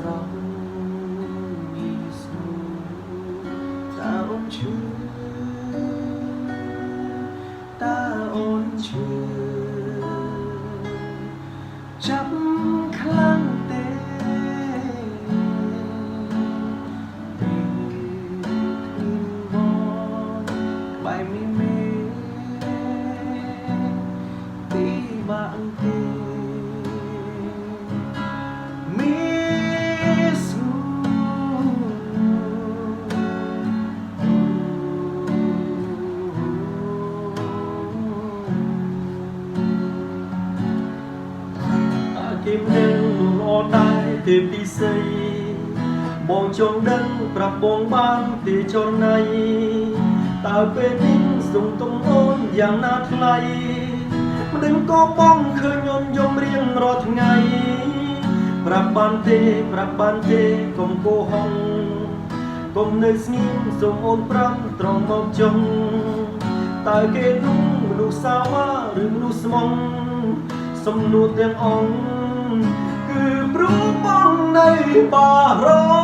ស្រស់មីស្នូតើអូនឈឺតើអូនឈឺចាប់ខ្លាំងទេពេលឃើញបងក្បែរមានមេទីបាក់ទេគេមិនរត់ដែរទេពិសេសបងចង់ដឹងប្រាប់បងបានទេចរណៃតើពេលនេះសុំទុំអូនយ៉ាងណាថ្លៃមិនដឹងក៏បងឃើញអូនយំរៀងរាល់ថ្ងៃប្រាប់បានទេកុំកោហងកុំនៅស្ងៀមសុំអូនប្រាំត្រង់មកចុងតើគេនោះមនុស្សសាវ៉ាឬមនុស្សស្មងសំនួរទាំងអង្គគឺព្រោះបងនៅបារម្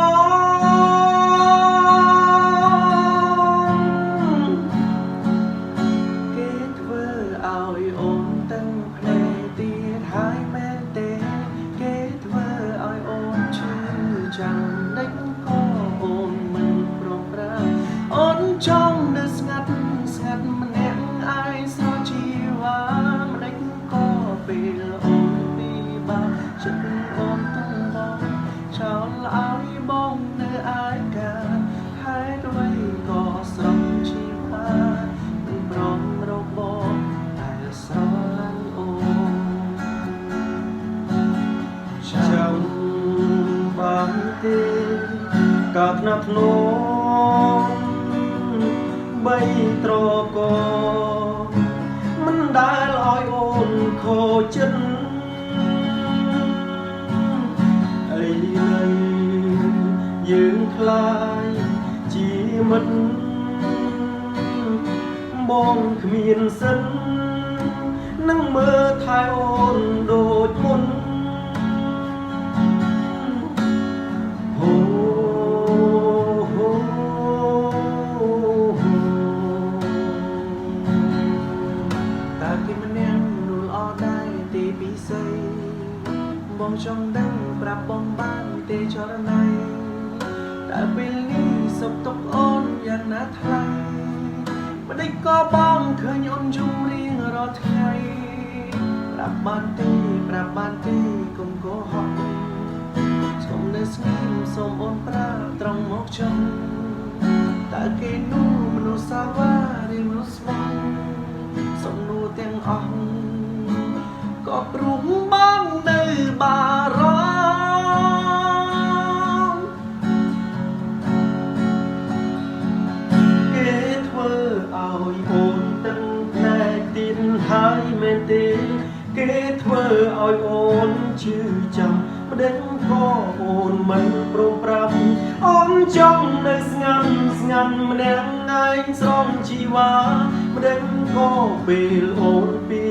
ភគេធ្វើឲ្យអូនទាំងភ្នែកទៀតហើយមែនទេគេធ្វើឲ្យអូនឈឺចាំដេចក៏អូនមិនព្រមប្រាអូនចង់នៅស្ងាត់ម្នាក់ឯងស្រស់ជីវ៉ាមិនដេចក៏ពេលអូនពីបាក់ចិត្តអូនទាំងបងចោលឲ្យបងនៅឯកាហេតុអ្វីក៏ស្រស់ជីវ៉ាមិនព្រមរកបងតែស្រឡាញ់អូនចាំបានទេកាថ្នាក់ធ្នមបីត្រកមិនដែលឲ្យអូនខូចចិត្តអីឡើយយើងខ្លាយជាមិត្តបងគ្មានសិននឹងមើលថែអូនដូចមុនពិសេសបងចង់ដឹងប្រាប់បងបានទេចរណៃតើពេលនេះសុខទុក្ខអូនយ៉ាងណាថ្លៃមិនដេចក៏បងឃើញអូនយំរៀងរាល់ថ្ងៃប្រាប់បានទេកុំកុហកសុំនៅស្ងៀមសូមអូនប្រាប់ត្រង់មកចង់តើគេនោះមនុស្សសាវ៉ាឬមនុស្សស្មងសំនួរទាំងអស់ក៏ព្រោះបងនៅបារម្ភគេធ្វើឲ្យអូនទាំងផ្នែកទៀតហើយមែនទេគេធ្វើឲ្យអូនឈឺចាំម្ដេចក៏អូនមិនព្រមប្រាប់អូនចង់នៅស្ងាត់ម្នាក់ឯងស្រង់ជីវ៉ាម្ដេចក៏ពេលអូនពី